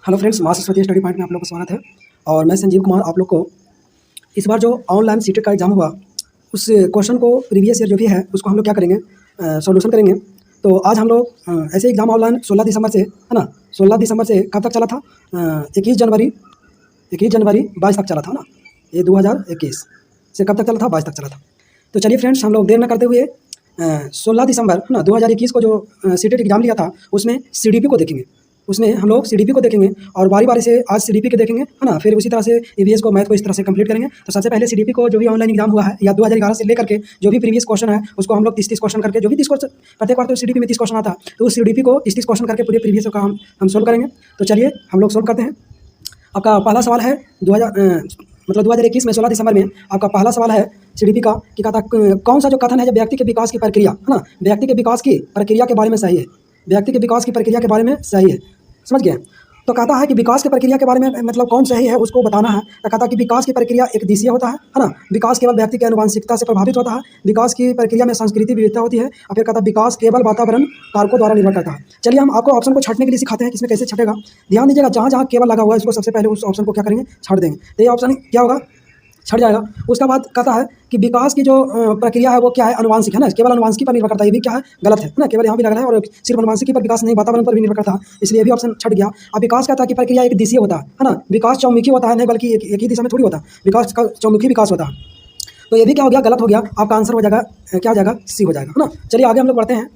Hello friends, माँ Saraswati study point में आप लोग का स्वागत है। और मैं संजीव कुमार आप लोग को इस बार जो ऑनलाइन सीटेट का एग्जाम हुआ उस क्वेश्चन को प्रीवियस ईयर जो भी है उसको हम लोग क्या करेंगे, सॉल्यूशन करेंगे। तो आज हम लोग ऐसे एग्जाम ऑनलाइन 16 दिसंबर से है ना, 16 दिसंबर से कब तक चला था, 21 जनवरी 22 तक चला था ना, ये 2021 से कब तक चला था, 22 तक चला था। तो चलिए फ्रेंड्स, हम लोग देर न करते हुए 16 दिसंबर है ना 2021 को जो सीटेट एग्जाम लिया था उसमें सीडीपी को देखेंगे। उसमें हम लोग सीडीपी को देखेंगे और बारी बारी से आज सीडीपी के देखेंगे है ना, फिर उसी तरह से ईवीएस को, मैथ को इस तरह से कंप्लीट करेंगे। तो सबसे पहले सीडीपी को जो भी ऑनलाइन एग्जाम हुआ है या 2011 से लेकर के जो भी प्रीवियस क्वेश्चन है उसको हम लोग 30 क्वेश्चन करके, जो भी 30 क्वेश्चन प्रत्येक बार तो सीडीपी में 30 क्वेश्चन आता है, तो उस सीडीपी को 30 क्वेश्चन करके पूरे प्रीवियस का हम सोल्व करेंगे। तो चलिए हम लोग सोल्व करते हैं। आपका पहला सवाल है 2021 में 16 दिसंबर में आपका पहला सवाल है सीडीपी का कि कहता कौन सा जो कथन है जो व्यक्ति के विकास की प्रक्रिया है ना, व्यक्ति के विकास की प्रक्रिया के बारे में सही है, व्यक्ति के विकास की प्रक्रिया के बारे में सही है। समझ गए? तो कहता है कि विकास की प्रक्रिया के बारे में मतलब कौन सही है उसको बताना है। तो कहता है कि विकास की प्रक्रिया एक दिशीय होता है ना, विकास केवल व्यक्ति की आनुवंशिकता से प्रभावित होता है, विकास की प्रक्रिया में संस्कृति विविधता होती है, और फिर कहता है विकास केवल वातावरण कारकों द्वारा निर्भर करता है। चलिए हम आपको ऑप्शन को छटने के लिए सिखाते हैं कि इसमें कैसे छटेगा। ध्यान दीजिएगा, जहाँ जहाँ केवल लगा हुआ है उसको सबसे पहले उस ऑप्शन को क्या करेंगे, छट देंगे। तो ये ऑप्शन क्या होगा, छट जाएगा। उसका बाद कहता है कि विकास की जो प्रक्रिया है वो क्या है, अनुवांशिक है ना, केवल अनुवांशिकी पर निर्भर करता है। ये भी क्या है, गलत है ना, केवल यहाँ भी लग रहा है और सिर्फ अनुवांशिकी पर विकास नहीं, वातावरण पर भी निर्भर करता है, इसलिए भी ऑप्शन छट गया। अब विकास कहता है कि प्रक्रिया एक दिशीय होता है ना, विकास चौमुखी होता है, नहीं बल्कि एक ही दिशा में थोड़ी होता है, विकास का चौमुखी विकास होता है। तो ये भी क्या हो गया, गलत हो गया। आपका आंसर हो जाएगा, क्या हो जाएगा, सी हो जाएगा है ना। चलिए आगे हम लोग बढ़ते हैं,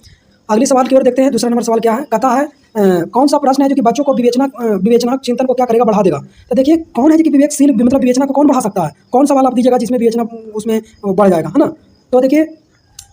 अगले सवाल की ओर देखते हैं। दूसरा नंबर सवाल क्या है, कहता है कौन सा प्रश्न है जो कि बच्चों को विवेचना चिंतन को क्या करेगा, बढ़ा देगा। तो देखिए कौन है जो कि विवेकशील मतलब विवेचना को कौन बढ़ा सकता है, कौन सवाल आप दीजिएगा जिसमें विवेचना उसमें बढ़ जाएगा है ना। तो देखिए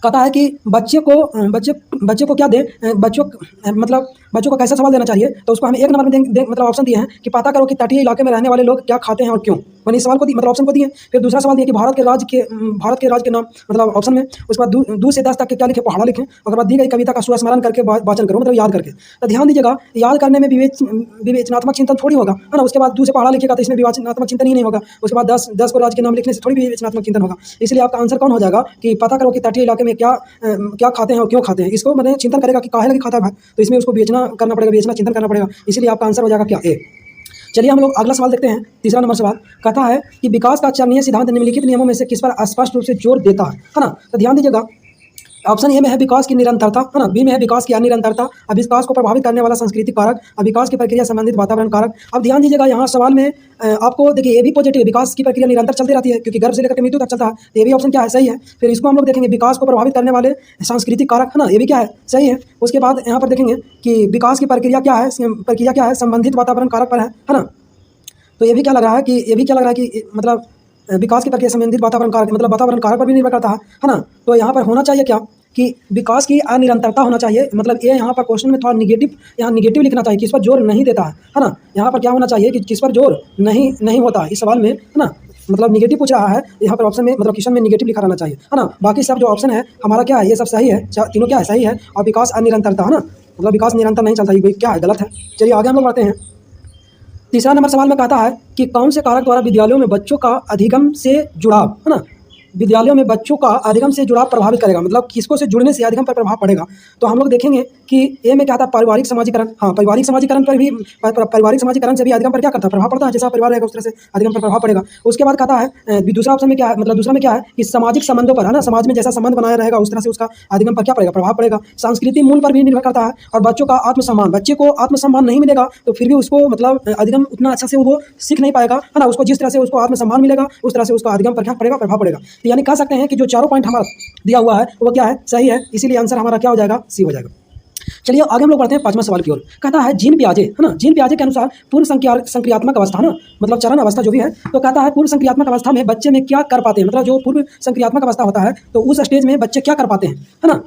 कहता है कि बच्चे को क्या दे, बच्चों को कैसा सवाल देना चाहिए। तो उसको हम एक नंबर में मतलब ऑप्शन दिए हैं कि पता करो कि तटीय इलाके में रहने वाले लोग क्या खाते हैं और क्यों। मैंने इस सवाल को मतलब ऑप्शन को दिए। फिर दूसरा सवाल दिया कि भारत के राज्य के नाम मतलब ऑप्शन में। उसके बाद 2 से 10 तक के क्या लिखे, पहाड़ा लिखें। उसके बाद दी गई कविता का सुस्मरण करके वाचन करो, मतलब याद करके। तो ध्यान दीजिएगा, याद करने में विवेचनात्मक चिंतन थोड़ी होगा है ना। उसके बाद 2 से पहाड़ा लिखेगा तो इसमें विवेचनात्मक चिंतन ही नहीं होगा। उसके बाद 10 को राज्य के नाम लिखने से थोड़ी विवेचनात्मक चिंतन होगा। इसलिए आपका आंसर कौन हो जाएगा कि पता करो कि तटीय इलाके में क्या खाते हैं और क्यों खाते हैं। इसको मतलब चिंतन करेगा कि काहे लगे खाता है भाई, तो इसमें उसको विवेचना करना पड़ेगा, विवेचना चिंतन करना पड़ेगा। इसलिए आपका आंसर हो जाएगा क्या, ए। चलिए हम लोग अगला सवाल देखते हैं। तीसरा नंबर सवाल कहता है कि विकास का चरणीय सिद्धांत निम्नलिखित नियमों में से किस पर स्पष्ट रूप से जोर देता है ना। तो ध्यान दीजिएगा, ऑप्शन ए में है विकास की निरंतरता है ना, बी में है विकास की अनिरंतरता, अब विकास को प्रभावित करने वाला सांस्कृतिक कारक, अब विकास की प्रक्रिया संबंधित वातावरण कारक। अब ध्यान दीजिएगा यहाँ सवाल में आपको देखिए ये भी पॉजिटिव, विकास की प्रक्रिया निरंतर चलती रहती है क्योंकि गर्भ से लेकर के मृत्यु तक चलता है, तो ये भी ऑप्शन क्या है, सही है। फिर इसको हम लोग देखेंगे विकास को प्रभावित करने वाले सांस्कृतिक कारक है ना, ये भी क्या है, सही है। उसके बाद यहाँ पर देखेंगे कि विकास की प्रक्रिया क्या है, संबंधित वातावरण कारक पर है ना। तो ये भी क्या लग रहा है कि मतलब विकास की प्रक्रिया संबंधित वातावरण कारक मतलब वातावरण कारक पर भी निर्भर करता है ना। तो यहाँ पर होना चाहिए क्या कि विकास की अनिरंतरता होना चाहिए, मतलब ये यहाँ पर क्वेश्चन में थोड़ा निगेटिव लिखना चाहिए, किस पर जोर नहीं देता है ना। यहाँ पर क्या होना चाहिए कि किस पर जोर नहीं होता इस सवाल में है ना, मतलब निगेटिव पूछ रहा है यहाँ पर ऑप्शन में, मतलब क्वेश्चन में निगेटिव लिखा रहना चाहिए है ना। बाकी सब जो ऑप्शन है हमारा क्या है, ये सब सही है, तीनों क्या है, सही है। और विकास अनिरंतरता है ना, मतलब विकास निरंतर नहीं चलता, ये क्या है, गलत है। चलिए आगे हम लोग बढ़ते हैं। तीसरा नंबर सवाल में कहता है कि कौन से कारक द्वारा विद्यालयों में बच्चों का अधिगम से जुड़ाव है ना, विद्यालयों में बच्चों का अधिगम से जुड़ाव प्रभावित करेगा, मतलब किसको से जुड़ने से अधिगम पर प्रभाव पड़ेगा। तो हम लोग देखेंगे कि ए में क्या था, पारिवारिक समाजीकरण। हाँ, पारिवारिक समाजीकरण से भी अधिगम पर क्या करता है, प्रभाव पड़ता है। जैसा परिवार रहेगा उस तरह से अधिगम पर प्रभाव पड़ेगा। उसके बाद कहता है दूसरा ऑप्शन में क्या है, मतलब दूसरा में क्या है कि सामाजिक संबंधों पर है ना, समाज में जैसा संबंध बनाया रहेगा उस तरह से उसका अधिगम पर क्या पड़ेगा, प्रभाव पड़ेगा। सांस्कृतिक मूल पर भी निर्भर करता है। और बच्चों का आत्मसम्मान, बच्चे को आत्मसम्मान नहीं मिलेगा तो फिर भी उसको मतलब अधिगम उतना अच्छा से वो सीख नहीं पाएगा है ना। उसको जिस तरह से उसको आत्मसम्मान मिलेगा उस तरह से उसका अधिगम पर क्या पड़ेगा, प्रभाव पड़ेगा। तो यानी कह सकते हैं कि जो चारों पॉइंट हमारा दिया हुआ है वो क्या है, सही है। इसीलिए आंसर हमारा क्या हो जाएगा, सी हो जाएगा। चलिए आगे हम लोग बढ़ते हैं 5वां सवाल की ओर। कहता है जीन पियाजे है ना, जीन पियाजे के अनुसार पूर्व संक्रियात्मक अवस्था ना, मतलब चरण अवस्था जो भी है, तो कहता है पूर्व संक्रियात्मक अवस्था में बच्चे में क्या कर पाते हैं, मतलब जो पूर्व संक्रियात्मक अवस्था होता है तो उस स्टेज में बच्चे क्या कर पाते हैं है ना।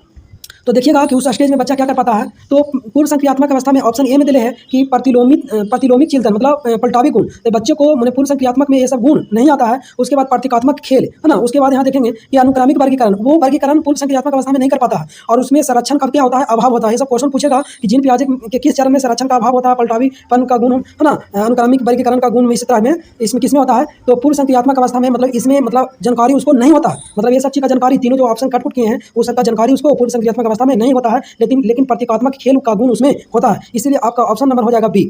तो देखिएगा कि उस स्टेज में बच्चा क्या कर पाता है। तो पूर्व संक्रियात्मक अवस्था में ऑप्शन ए में दिले है कि प्रतिलोमिक चिंतन मतलब पलटावी गुण, तो बच्चे को मैंने पूर्व संक्रियात्मक में ये सब गुण नहीं आता है। उसके बाद प्रतीकात्मक खेल है ना। उसके बाद यहाँ देखेंगे कि अनुक्रमिक वर्गीकरण, वो वर्गीकरण पूर्व संक्रियात्मक अवस्था में नहीं कर पाता है। और उसमें संरक्षण का क्या होता है, अभाव होता है। ये सब क्वेश्चन पूछेगा कि जीन पियाजे के किस चरण में संरक्षण का अभाव होता है, पलटावीपन का गुण है ना, अनुक्रमिक वर्गीकरण का गुण इस तरह में इसमें किसमें होता है। तो पूर्व संक्रियात्मक अवस्था में मतलब इसमें मतलब जानकारी उसको नहीं होता, मतलब ये सब चीज़ का जानकारी तीनों जो ऑप्शन कट किए हैं वो सबका जानकारी उसको पूर्व संक्रियात्मक अवस्था में नहीं होता है, लेकिन प्रतीकात्मक खेल का गुण उसमें होता है। इसलिए आपका ऑप्शन नंबर हो जाएगा बी।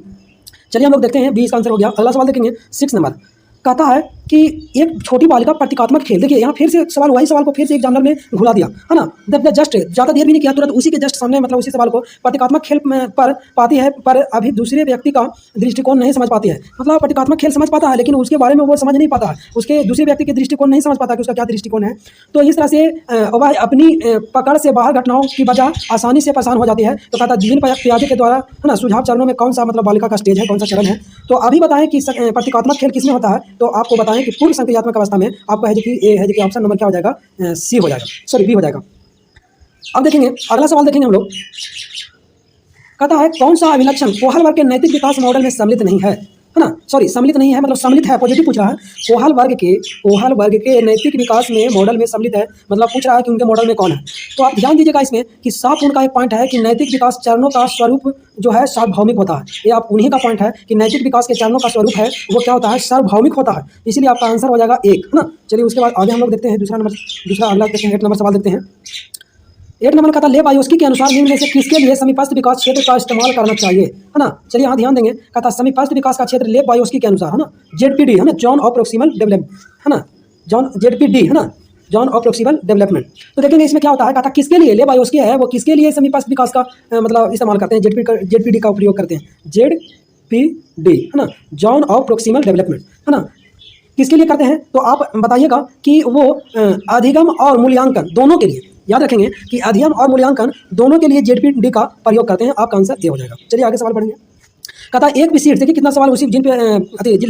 चलिए हम लोग देखते हैं, 20 का आंसर हो गया। अगला सवाल देखेंगे 6 नंबर। कहता है कि एक छोटी बालिका प्रतीकात्मक खेल, देखिए यहाँ फिर से सवाल, वही सवाल को फिर से एग्जामिनर ने घुला दिया, है ना। जस्ट ज़्यादा देर भी नहीं किया, तुरंत उसी के जस्ट सामने मतलब उसी सवाल को प्रतीकात्मक खेल पर पाती है, पर अभी दूसरे व्यक्ति का दृष्टिकोण नहीं समझ पाती है। मतलब प्रतीकात्मक खेल समझ पाता है लेकिन उसके बारे में वो समझ नहीं पाता है, उसके दूसरे व्यक्ति के दृष्टिकोण नहीं समझ पाता कि उसका क्या दृष्टिकोण है। तो इस तरह से वह अपनी पकड़ से बाहर घटनाओं की वजह आसानी से परेशान हो जाती है। तो कहता है जीवन पियाजे के द्वारा, है ना, सुझाव चरणों में कौन सा मतलब बालिका का स्टेज है, कौन सा चरण है। तो अभी बताएं कि प्रतीकात्मक खेल किसमें होता है। तो आपको बताएं कि पूर्व संक्रियात्मक अवस्था में आपको है कि ए है कि ऑप्शन नंबर क्या हो जाएगा, सी हो जाएगा, सॉरी बी हो जाएगा। अब देखेंगे अगला सवाल देखेंगे हम लोग। कहता है कौन सा अभिलक्षण कोहल वर्ग के नैतिक विकास मॉडल में सम्मिलित नहीं है ना, सॉरी सम्मिलित नहीं है, मतलब सम्मिलित है, पॉजिटिव पूछ रहा है। कोहल वर्ग के नैतिक विकास में मॉडल में सम्मिलित है, मतलब पूछ रहा है कि उनके मॉडल में कौन है। तो आप ध्यान दीजिएगा इसमें कि 7 का एक पॉइंट है कि नैतिक विकास चरणों का स्वरूप जो है सार्वभौमिक होता है। ये आप उन्हीं का पॉइंट है कि नैतिक विकास के चरणों का स्वरूप है वो क्या होता है, सार्वभौमिक होता है। इसीलिए आपका आंसर हो जाएगा 1, है ना। चलिए उसके बाद आगे हम लोग देखते हैं दूसरा अगला देखते हैं 8 नंबर सवाल देखते हैं। 8 नंबर का था लेव बायोस्की के अनुसार निम्न में से किसके लिए समीपस्थ विकास क्षेत्र का इस्तेमाल करना चाहिए, है ना। चलिए यहाँ ध्यान देंगे, कहता समीपस्थ विकास का क्षेत्र लेव बायोस्की के अनुसार, है ना, जेडपीडी, है ना, जॉन ऑफ प्रोक्सिमल डेवलपमेंट, है ना, जेडपीडी, है ना, जॉन ऑफ प्रोक्सिमल डेवलपमेंट। तो देखेंगे इसमें क्या होता है, कहता किसके लिए लेव बायोस्की है वो किसके लिए समीपस्थ विकास का मतलब इस्तेमाल करते हैं, जेडपीडी का उपयोग करते हैं, जेडपीडी, है ना, जॉन ऑफ प्रोक्सिमल डेवलपमेंट, है ना, किसके लिए करते हैं। तो आप बताइएगा कि वो अधिगम और मूल्यांकन दोनों के लिए, याद रखेंगे कि अध्ययन और मूल्यांकन दोनों के लिए जेडपीडी का प्रयोग करते हैं। आपका आंसर ए हो जाएगा। चलिए आगे सवाल पढ़ेंगे। कहता एक विशिष्ट, देखिए कितना सवाल उसी जिन पे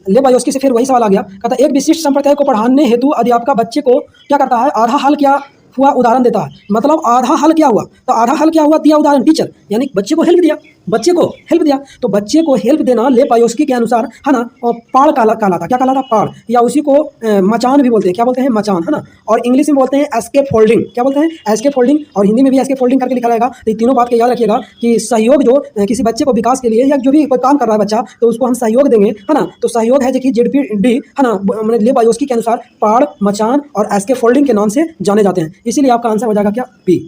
ले बायोस्की से फिर वही सवाल आ गया। कहता एक विशिष्ट संप्रदाय को पढ़ाने हेतु अध्यापक बच्चे को क्या करता है, आधा हल किया हुआ उदाहरण देता है। मतलब आधा हल क्या हुआ, तो आधा हल क्या हुआ, दिया उदाहरण, टीचर यानी बच्चे को हेल्प दिया, बच्चे को हेल्प दिया। तो बच्चे को हेल्प देना ले बायोस्की के अनुसार, है ना, और पाड़ कहलाता, क्या कहलाता, पाड़, या उसी को मचान भी बोलते हैं, क्या बोलते हैं, मचान, है ना। और इंग्लिश में बोलते हैं एस्केप फोल्डिंग, क्या बोलते हैं, एस्केप फोल्डिंग, और हिंदी में भी एस्केप फोल्डिंग करके लिखा रहेगा। तो ये तीनों बात के याद रखिएगा कि सहयोग जो किसी बच्चे को विकास के लिए या जो भी कोई काम कर रहा है बच्चा, तो उसको हम सहयोग देंगे, है ना। तो सहयोग है जो कि जेडपीडी, है ना, ले बायोस्की के अनुसार पाड़, मचान और एस्केप फोल्डिंग के नाम से जाने जाते हैं। इसीलिए आपका आंसर हो जाएगा क्या, बी।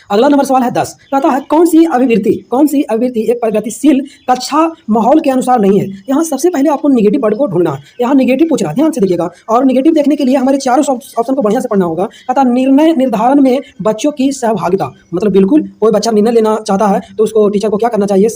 अगला नंबर सवाल है 10। कहता है कौन सी अभिवृत्ति एक प्रगतिशील कक्षा माहौल के अनुसार नहीं है। यहाँ सबसे पहले आपको निगेटिव वर्ड को ढूंढना है। यहाँ निगेटिव पूछ रहा है, ध्यान से देखिएगा। और निगेटिव देखने के लिए हमारे चारों ऑप्शन को बढ़िया से पढ़ना होगा। कहता निर्णय निर्धारण में बच्चों की सहभागिता, मतलब बिल्कुल कोई बच्चा निर्णय लेना चाहता है तो उसको टीचर को क्या करना चाहिए,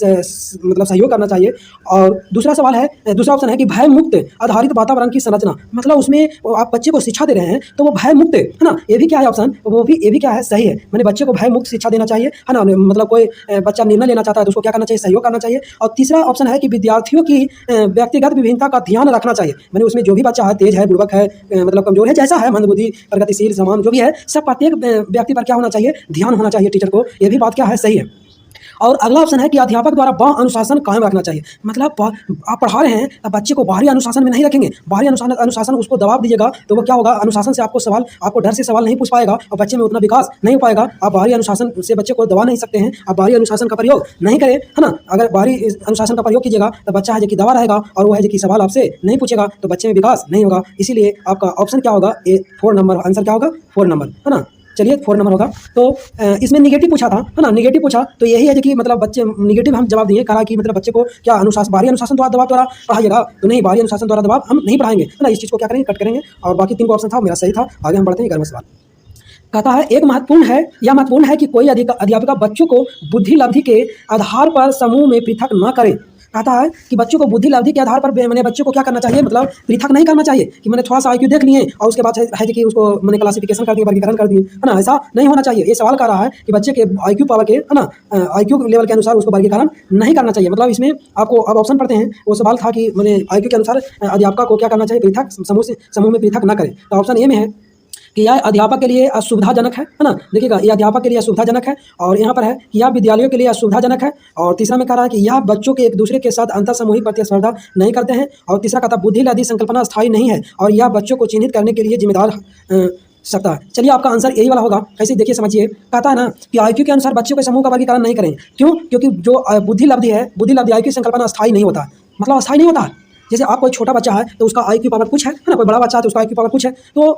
मतलब सहयोग करना चाहिए। और दूसरा सवाल है, दूसरा ऑप्शन है कि भय मुक्त आधारित वातावरण की संरचना, मतलब उसमें आप बच्चे को शिक्षा दे रहे हैं तो वो भय मुक्त, है ना। ये भी क्या है ऑप्शन, ये भी क्या है, सही है। मैंने बच्चे को भय मुक्त शिक्षा देना चाहिए, है ना। मतलब कोई बच्चा निर्णय लेना चाहता है तो उसको क्या करना चाहिए, सहयोग करना चाहिए। और तीसरा ऑप्शन है कि विद्यार्थियों की व्यक्तिगत विभिन्नता का ध्यान रखना चाहिए। मैंने उसमें जो भी बच्चा है, तेज है, बुड़बक है, मतलब कमजोर है, जैसा है, मंदबुद्धि, प्रगतिशील, समान, जो भी है, सब प्रत्येक व्यक्ति पर क्या होना चाहिए, ध्यान होना चाहिए टीचर को। ये भी बात क्या है, सही है। और अगला ऑप्शन है कि अध्यापक द्वारा बाह्य अनुशासन कायम रखना चाहिए। मतलब आप पढ़ा रहे हैं तो बच्चे को बाहरी अनुशासन में नहीं रखेंगे। बाहरी अनुशासन उसको दबाव दीजिएगा तो वो क्या होगा, अनुशासन से आपको डर से सवाल नहीं पूछ पाएगा और बच्चे में उतना विकास नहीं हो पाएगा। आप बाहरी अनुशासन से बच्चे को दबा नहीं सकते हैं। आप बाहरी अनुशासन का प्रयोग नहीं करें, है ना। अगर बाहरी अनुशासन का प्रयोग कीजिएगा तो बच्चा है जो कि दबा रहेगा और वो है जो कि सवाल आपसे नहीं पूछेगा, तो बच्चे में विकास नहीं होगा। इसीलिए आपका ऑप्शन क्या होगा, ए 4 नंबर आंसर क्या होगा, 4 नंबर, है ना। चलिए 4 नंबर होगा। तो इसमें निगेटिव पूछा था, है ना, निगेटिव पूछा तो यही है कि मतलब बच्चे निगेटिव हम जवाब दिए, कहा कि मतलब बच्चे को क्या बाहरी अनुशासन दबाव द्वारा पढ़ाइएगा, तो नहीं, बाहरी अनुशासन द्वारा दबाव हम नहीं पढ़ाएंगे, है ना। इस चीज़ को क्या करेंगे, कट करेंगे। और बाकी 3 ऑप्शन था, मेरा सही था। आगे हम बढ़ते हैं 11वां सवाल। कहता है एक महत्वपूर्ण है कि कोई अध्यापिका बच्चों को बुद्धि लब्धि के आधार पर समूह में पृथक न करें। कहता है कि बच्चों को बुद्धि लब्धि के आधार पर मैंने बच्चों को क्या करना चाहिए, मतलब पृथक नहीं करना चाहिए कि मैंने थोड़ा सा आईक्यू देख लिए और उसके बाद है कि उसको मैंने क्लासिफिकेशन कर दिया, वर्गीकरण कर दिए, है ना। ऐसा नहीं होना चाहिए। ये सवाल कर रहा है कि बच्चे के आईक्यू पावर के, है ना, आईक्यू लेवल के अनुसार उसको वर्गीकरण नहीं करना चाहिए। मतलब इसमें आपको अब ऑप्शन पढ़ते हैं। वो सवाल था कि मैंने आईक्यू के अनुसार अध्यापक को क्या करना चाहिए, पृथक समूह में पृथक न करें। तो ऑप्शन ए में है कि यह अध्यापक के लिए असुविधाजनक है ना। देखिएगा, यह अध्यापक के लिए असुविधाजनक है। और यहाँ पर है कि यह विद्यालयों के लिए असुविधाजनक है। और तीसरा में कह रहा है कि यह बच्चों के एक दूसरे के साथ अंतर सामूहिक प्रतिस्पर्धा नहीं करते हैं। और तीसरा कहता बुद्धि लब्धि संकल्पना स्थायी नहीं है और यह बच्चों को चिन्हित करने के लिए जिम्मेदार सकता है। चलिए आपका आंसर यही वाला होगा। कैसे, देखिए समझिए। कहता है ना कि आईक्यू के अनुसार बच्चों के समूह का वर्गीकरण नहीं करें। क्यों? क्योंकि जो बुद्धि लब्धि है, बुद्धि लब्धि आईक्यू संकल्पना स्थायी नहीं होता, मतलब स्थायी नहीं होता। जैसे आप कोई छोटा बच्चा है तो उसका IQ पावर कुछ है ना, कोई बड़ा बच्चा है तो उसका IQ पावर कुछ है, तो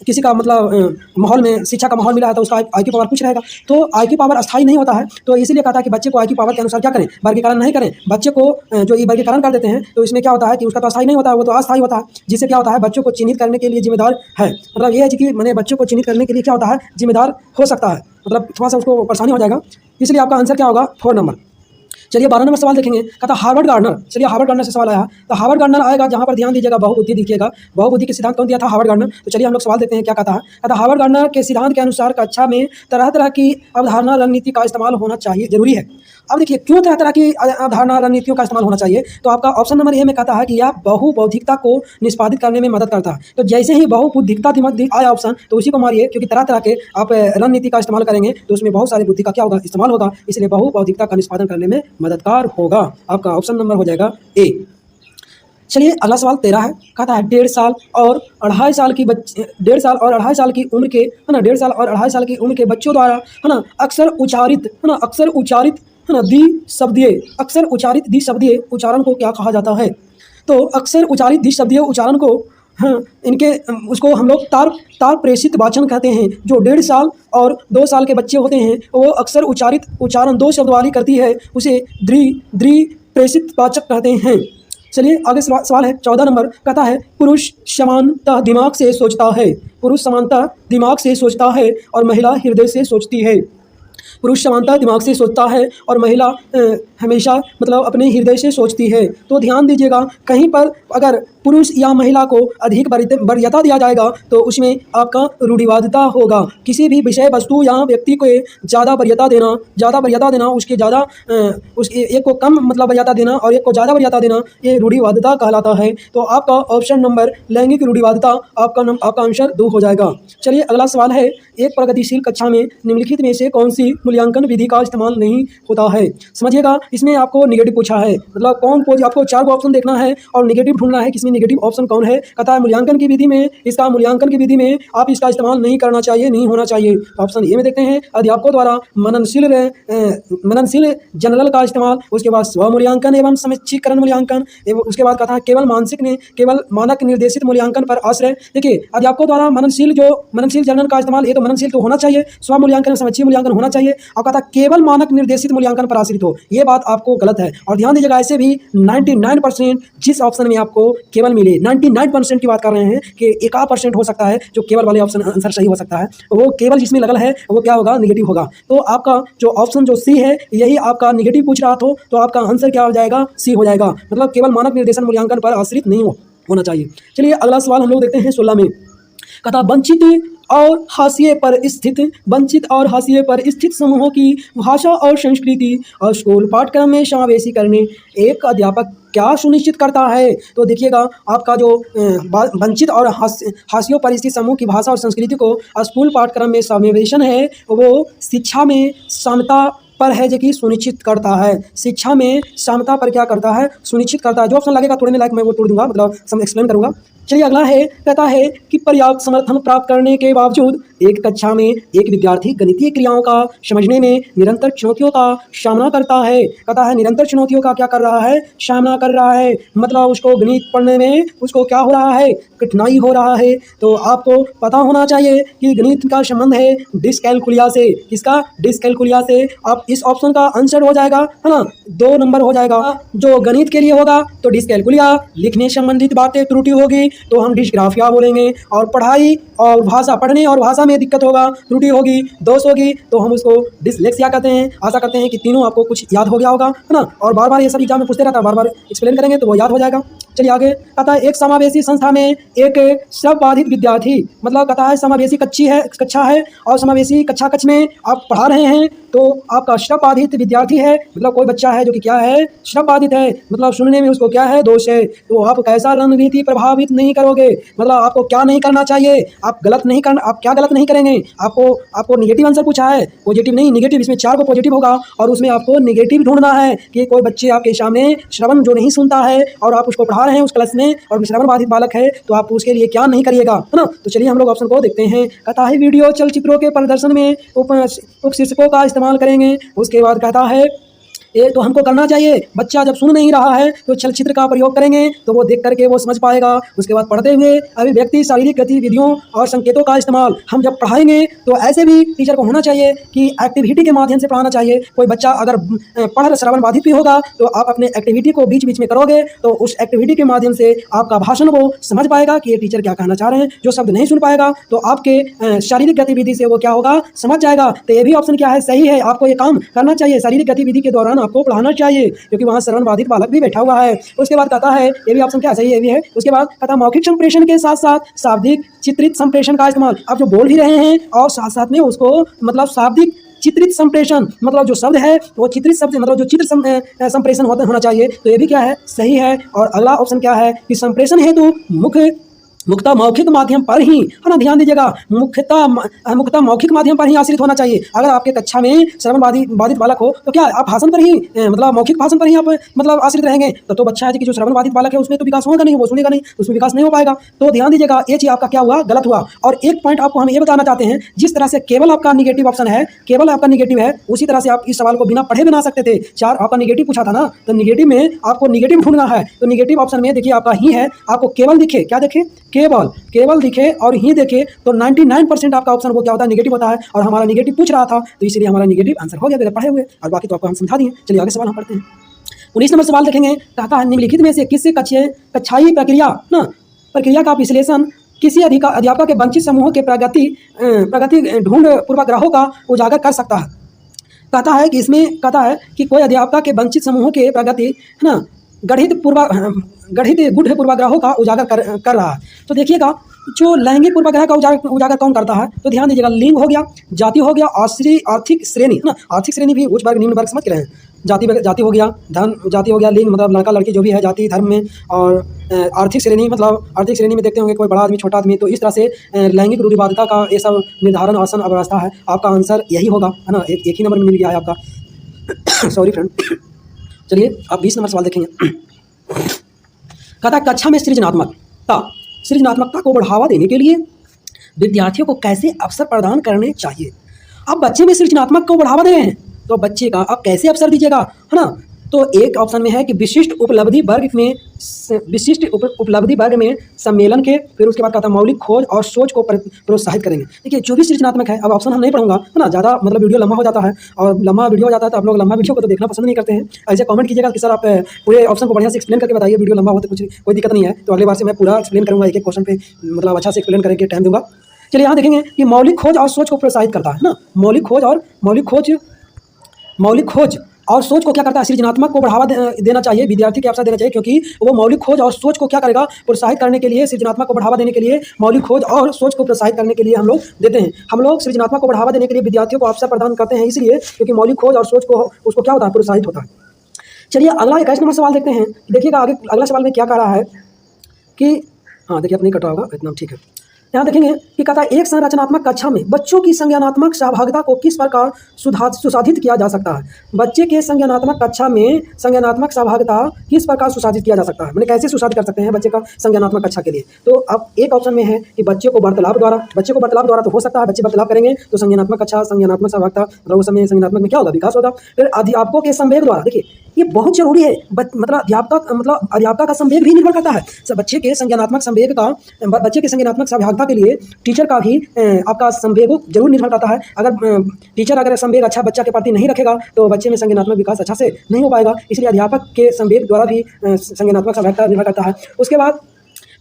किसी का मतलब माहौल में शिक्षा का माहौल मिला है तो उसका IQ पावर कुछ रहेगा। तो IQ पावर अस्थायी नहीं होता है, तो इसीलिए कहता है कि बच्चे को IQ पावर के अनुसार क्या करें, वर्गीकरण नहीं करें। बच्चे को जो ये वर्गीकरण कर देते हैं तो इसमें क्या होता है कि उसका तो अस्थायी नहीं होता है, वो तो अस्थायी होता है, जिससे क्या होता है बच्चों को चिन्हित करने के लिए जिम्मेदार है। मतलब ये है कि मैंने बच्चों को चिन्हित करने के लिए क्या होता है, जिम्मेदार हो सकता है, मतलब थोड़ा सा उसको परेशानी हो जाएगा। इसलिए आपका आंसर क्या होगा, 4 नंबर। चलिए 12 नंबर सवाल देखेंगे, कहता हार्वर्ड गार्डनर। चलिए हार्वर्ड गार्डनर से सवाल आया, तो हार्वर्ड गार्डनर आएगा जहाँ पर ध्यान दीजिएगा, बहुबुद्धि दिखिएगा। बहुबुद्धि के सिद्धांत कौन दिया था, हार्वर्ड गार्डनर। तो चलिए हम लोग सवाल देखते हैं क्या कहता है। कहता हार्वर्ड गार्डनर के सिद्धांत के अनुसार कक्षा में तरह तरह की अवधारणा रणनीति का इस्तेमाल होना चाहिए, जरूरी है। अब देखिए क्यों तरह तरह की अवधारणा रणनीतियों का इस्तेमाल होना चाहिए, तो आपका ऑप्शन नंबर ए में कहता है कि यह बहुबौद्धिकता को निष्पादित करने में मदद करता है। तो जैसे ही बहुबुद्धिकता दिमाग आया ऑप्शन, तो उसी को मारिए, क्योंकि तरह तरह के आप रणनीति का इस्तेमाल करेंगे तो उसमें बहुत सारी बुद्धि का क्या होगा, इस्तेमाल होगा, इसलिए बहुबौद्धिकता का निष्पादन करने में मददगार होगा। आपका ऑप्शन नंबर हो जाएगा ए। चलिए अगला सवाल 13 है, कहता है 1.5 साल और 2.5 साल की 1.5 साल और 2.5 साल की उम्र के, है ना, 1.5 साल और 2.5 साल की उम्र के बच्चों द्वारा, है ना, अक्सर उच्चारित, है ना, अक्सर उच्चारित, है ना, द्विशब्दीय, अक्सर उच्चारित द्विशब्दीय उच्चारण को क्या कहा जाता है। तो अक्सर उच्चारित द्विशब्दीय उच्चारण को, हाँ, इनके उसको हम लोग तार प्रेषित वाचन कहते हैं। जो 1.5 साल और 2 साल के बच्चे होते हैं वो अक्सर उच्चारित उच्चारण 2 शब्द वाली करती है, उसे द्वि प्रेषित वाचक कहते हैं। चलिए आगे सवाल है 14 नंबर, कहता है पुरुष समानतः दिमाग से सोचता है, पुरुष समानतः दिमाग से सोचता है और महिला हृदय से सोचती है। पुरुष समानतः दिमाग से सोचता है और महिला हमेशा मतलब अपने हृदय से सोचती है। तो ध्यान दीजिएगा, कहीं पर अगर पुरुष या महिला को अधिक वरीयता दिया जाएगा तो उसमें आपका रूढ़िवादिता होगा। किसी भी विषय वस्तु या व्यक्ति को ज़्यादा वरीयता देना, उसके ज़्यादा उसके एक को कम मतलब वरीयता देना और एक को ज़्यादा वरीयता देना, ये रूढ़िवादिता कहलाता है। तो आपका ऑप्शन नंबर लैंगिक रूढ़िवादिता, आपका आंसर 2 हो जाएगा। चलिए अगला सवाल है, एक प्रगतिशील कक्षा में निम्नलिखित में से कौन सी मूल्यांकन विधि का इस्तेमाल नहीं होता है। समझिएगा, इसमें आपको निगेटिव पूछा है, मतलब आपको 4 को ऑप्शन देखना है और निगेटिव ढूंढना है, किसमें निगेटिव ऑप्शन कौन है। कहता है मूल्यांकन की विधि में, मूल्यांकन की विधि में आप इसका इस्तेमाल नहीं करना चाहिए, नहीं होना चाहिए। ऑप्शन ए में देखते हैं, अध्यापकों द्वारा मननशील जनरल का इस्तेमाल, उसके बाद स्व मूल्यांकन एवं समीक्षीकरण मूल्यांकन, उसके बाद कहता है केवल मानक निर्देशित मूल्यांकन पर आश्रय। देखिए अध्यापकों द्वारा मननशील जनरल का इस्तेमाल, ये तो मननशील तो होना चाहिए, स्व मूल्यांकन समीक्षी मूल्यांकन होना चाहिए, और कहता है केवल मानक निर्देशित मूल्यांकन पर आश्रित हो, ये बात आपको गलत है। और ध्यान दीजिएगा, ऐसे भी 99% जिस ऑप्शन में आपको केवल मिले, 99% की बात कर रहे हैं कि 1% हो सकता है जो केवल वाले ऑप्शन आंसर सही हो सकता है, वो केवल जिसमें लगल है वो क्या होगा, निगेटिव होगा। तो आपका जो ऑप्शन जो सी है यही आपका निगेटिव पूछ रहा तो आपका आंसर क्या हो जाएगा, सी हो जाएगा, मतलब केवल मानक निर्देशन मूल्यांकन पर आश्रित नहीं होना चाहिए। चलिए अगला सवाल हम लोग देखते हैं 16 में, कहता वंचित और हाशिए पर स्थित समूहों की भाषा और संस्कृति और स्कूल पाठ्यक्रम में समावेशी करने एक अध्यापक क्या सुनिश्चित करता है। तो देखिएगा, आपका जो वंचित और हाशियों पर स्थित समूह की भाषा और संस्कृति को स्कूल पाठ्यक्रम में समावेशन है, वो शिक्षा में समता पर है जो कि सुनिश्चित करता है। शिक्षा में समता पर क्या करता है, सुनिश्चित करता है। जो ऑप्शन लगेगा तोड़ने लायक मैं वो तोड़ दूंगा, मतलब एक्सप्लेन करूंगा। चलिए अगला है, कहता है कि पर्याप्त समर्थन प्राप्त करने के बावजूद एक कक्षा में एक विद्यार्थी गणितीय क्रियाओं का समझने में निरंतर चुनौतियों का सामना करता है। कहता है निरंतर चुनौतियों का क्या कर रहा है, सामना कर रहा है, मतलब उसको गणित पढ़ने में उसको क्या हो रहा है, कठिनाई हो रहा है। तो आपको पता होना चाहिए कि गणित का संबंध है डिस्कैलकुलिया से। किसका, डिस्कैलकुलिया से। आप इस ऑप्शन का आंसर हो जाएगा, है ना, 2 नंबर हो जाएगा। जो गणित के लिए होगा तो डिस्कैलकुलिया, लिखने संबंधित बातें त्रुटि होगी तो हम डिस्ग्राफिया बोलेंगे, और पढ़ाई और भाषा, पढ़ने और भाषा में दिक्कत होगा, त्रुटि होगी, दोष होगी तो हम उसको डिसलेक्सिया कहते हैं। आशा करते हैं कि तीनों आपको कुछ याद हो गया होगा, है ना, और बार बार ये सब एग्जाम में पूछते रहता है, बार बार एक्सप्लेन करेंगे तो वो याद हो जाएगा। चलिए आगे, कहता है एक समावेशी संस्था में एक श्रवबाधित विद्यार्थी, मतलब कहता है समावेशी कक्षा है और समावेशी कक्षा में आप पढ़ा रहे हैं, तो आपका श्रवबाधित विद्यार्थी है, मतलब कोई बच्चा है जो कि क्या है, श्रवबाधित है, मतलब सुनने में उसको क्या है, दोष है। तो आप कैसा रणनीति प्रभावित नहीं करोगे, मतलब आपको क्या नहीं करना चाहिए, आप क्या गलत नहीं करेंगे। आपको नेगेटिव आंसर पूछा है, पॉजिटिव नहीं नेगेटिव, इसमें 4 को पॉजिटिव होगा और उसमें आपको नेगेटिव ढूंढना है कि कोई बच्चे आपके सामने श्रवण जो नहीं सुनता है और आप उसको पढ़ा रहे हैं उस क्लास में और श्रवण बाधित बालक है, तो आप उसके लिए क्या नहीं करिएगा, है ना। तो चलिए हम लोग ऑप्शन को देखते हैं। कहता है वीडियो चलचित्रों के प्रदर्शन में उपशीर्षकों का इस्तेमाल करेंगे। उसके बाद कहता है ये तो हमको करना चाहिए। बच्चा जब सुन नहीं रहा है तो चलचित्र का प्रयोग करेंगे तो वो देख करके वो समझ पाएगा। उसके बाद पढ़ते हुए अभिव्यक्ति, शारीरिक गतिविधियों और संकेतों का इस्तेमाल हम जब पढ़ाएंगे तो ऐसे भी टीचर को होना चाहिए कि एक्टिविटी के माध्यम से पढ़ाना चाहिए। कोई बच्चा अगर पढ़ श्रवण बाधित भी होगा तो आप अपने एक्टिविटी को बीच बीच में करोगे तो उस एक्टिविटी के माध्यम से आपका भाषण वो समझ पाएगा कि ये टीचर क्या कहना चाह रहे हैं। जो शब्द नहीं सुन पाएगा तो आपके शारीरिक गतिविधि से वो क्या होगा, समझ जाएगा। तो ये भी ऑप्शन क्या है, सही है। आपको ये काम करना चाहिए, शारीरिक गतिविधि के दौरान आपको पढ़ाना चाहिए, क्योंकि वहाँ श्रवण बाधित बालक भी बैठा हुआ है। उसके बाद कहता है, ये भी ऑप्शन क्या सही है, ये भी है। उसके बाद कहता है मौखिक संप्रेषण के साथ साथ शाब्दिक चित्रित संप्रेषण का इस्तेमाल। आप जो बोल भी रहे हैं और साथ साथ में उसको मतलब शाब्दिक चित्रित संप्रेषण, मतलब जो शब्द है वो चित्रित शब्द, मतलब जो चित्र संप्रेषण होना चाहिए। तो ये भी क्या है, सही है। और अगला ऑप्शन क्या है कि संप्रेषण हेतु मुख्यतः मौखिक माध्यम पर ही, है ना, ध्यान दीजिएगा, मुख्यतः मौखिक माध्यम पर ही आश्रित होना चाहिए। अगर आपके कक्षा में श्रवण बाधित बालक हो तो क्या आप भाषण पर ही मतलब मौखिक भाषण पर ही आप मतलब आश्रित रहेंगे तो बच्चा है कि जो श्रवण बाधित बालक है उसमें तो विकास होगा नहीं, वो सुनेगा नहीं, उसमें विकास नहीं हो पाएगा। तो ध्यान दीजिएगा, ये चीज़ आपका क्या हुआ, गलत हुआ। और एक पॉइंट आपको हम ये बताना चाहते हैं, जिस तरह से केवल आपका निगेटिव ऑप्शन है, केवल आपका निगेटिव है, उसी तरह से आप इस सवाल को बिना पढ़े बना सकते थे। 4 आपका निगेटिव पूछा था ना, तो निगेटिव में आपको निगेटिव ढूंढना है। तो निगेटिव ऑप्शन में देखिए आपका ही है, आपको केवल दिखे, क्या देखे, केवल दिखे और ही देखे तो 99% आपका ऑप्शन वो क्या होता है, निगेटिव होता है। और हमारा निगेटिव पूछ रहा था तो इसलिए हमारा निगेटिव आंसर हो गया बगैर पढ़े हुए, और बाकी तो आपको हम समझा दिए। चलिए आगे सवाल हम पढ़ते हैं। 19 नंबर सवाल देखेंगे। कहता है निम्नलिखित में से किससे कक्षाई प्रक्रिया का विश्लेषण किसी अध्यापक के वंचित समूहों के प्रगति ढूंढ पूर्वाग्रहों का उजागर कर सकता है। कहता है कि इसमें कहता है कि कोई अध्यापक के वंचित समूहों के प्रगति, है ना, गढ़ित गूढ़ पूर्वाग्रहों का उजागर कर रहा है। तो देखिएगा, जो लैंगिक पूर्वाग्रह का उजागर कौन करता है, तो ध्यान दीजिएगा, लिंग हो गया, जाति हो गया, आर्थिक श्रेणी, है ना, आर्थिक श्रेणी भी उच्च वर्ग निम्न वर्ग समझ रहे हैं। जाति हो गया, धर्म, जाति हो गया, लिंग मतलब लड़का लड़की जो भी है जाति धर्म में, और आर्थिक श्रेणी मतलब आर्थिक श्रेणी में देखते होंगे कोई बड़ा आदमी छोटा आदमी। तो इस तरह से लैंगिक रूढ़िवादिता का ये सब निर्धारण आसन अव्यवस्था है। आपका आंसर यही होगा, है ना, एक ही नंबर में मिल गया है आपका। Sorry friend. चलिए आप 20 नंबर सवाल देखेंगे। कहता है कक्षा में सृजनात्मकता को बढ़ावा देने के लिए विद्यार्थियों को कैसे अवसर प्रदान करने चाहिए। अब बच्चे में सृजनात्मक को बढ़ावा दे रहे हैं तो बच्चे का आप कैसे अवसर दीजिएगा, है ना। तो एक ऑप्शन में है कि विशिष्ट उपलब्धि वर्ग में सम्मेलन के, फिर उसके बाद कहता है मौलिक खोज और सोच को प्रोत्साहित करेंगे। देखिए जो भी सृजनात्मक है, अब ऑप्शन हम नहीं पढ़ूंगा, है ना, ज़्यादा मतलब वीडियो लंबा हो जाता है, और लंबा वीडियो हो जाता है तो आप लोग लंबा वीडियो को तो देखना पसंद नहीं करते हैं। ऐसे कमेंट कीजिएगा कि सर आप पूरे ऑप्शन को बढ़िया से एक्सप्लेन करके बताइए, वीडियो लंबा हो तो कोई दिक्कत नहीं है। तो अगले बार से मैं पूरा एक्सप्लेन करूँगा, एक क्वेश्चन पे मतलब अच्छा से एक्सप्लेन करके टाइम दूंगा। चलिए यहाँ देखेंगे कि मौलिक खोज और सोच को प्रोत्साहित करता है ना, मौलिक खोज और सोच को क्या करता है, सृजनात्मक को बढ़ावा देना चाहिए, विद्यार्थी के अवसर देना चाहिए, क्योंकि वो मौलिक खोज और सोच को क्या करेगा, प्रोत्साहित करने के लिए, सृजनात्मक को बढ़ावा देने के लिए, मौलिक खोज और सोच को प्रोत्साहित करने के लिए हम लोग देते हैं। हम लोग सृजनात्मक को बढ़ावा देने के लिए विद्यार्थियों को अवसर प्रदान करते हैं, इसलिए क्योंकि मौलिक खोज और सोच को उसको क्या होता है, प्रोत्साहित होता है। चलिए अगला 21 नंबर सवाल देखते हैं। देखिएगा आगे अगला सवाल में क्या कह रहा है कि, हाँ देखिए, अब नहीं कट रहा होगा इतना, ठीक है। यहाँ देखेंगे कि कहता है एक संरचनात्मक कक्षा में बच्चों की संज्ञानात्मक सहभागिता को किस प्रकार सुसाधित किया जा सकता है। बच्चे के संज्ञानात्मक कक्षा में संज्ञानात्मक सहभागिता किस प्रकार सुसाधित किया जा सकता है, मैंने कैसे सुसाधित कर सकते हैं बच्चे का संज्ञानात्मक कक्षा के लिए। तो अब एक ऑप्शन में है कि बच्चे को वार्तालाप द्वारा तो हो सकता है, बच्चे वार्तालाप करेंगे तो संज्ञानात्मक कक्षा, संज्ञानात्मक सहभागिता, उस समय संज्ञानात्मक में क्या होगा, विकास होगा। फिर अध्यापकों के संवेग द्वारा, देखिए ये बहुत जरूरी है, मतलब अध्यापक का संवेग भी निर्भर करता है। बच्चे के संज्ञानात्मक सहभागिता के लिए टीचर का भी आपका संवेग जरूर निर्भर करता है। अगर टीचर अगर संवेग अच्छा बच्चा के प्रति नहीं रखेगा तो बच्चे में संज्ञानात्मक विकास अच्छा से नहीं हो पाएगा, इसलिए अध्यापक के संवेग द्वारा भी संज्ञानात्मक सहभागिता निर्भर करता है। उसके बाद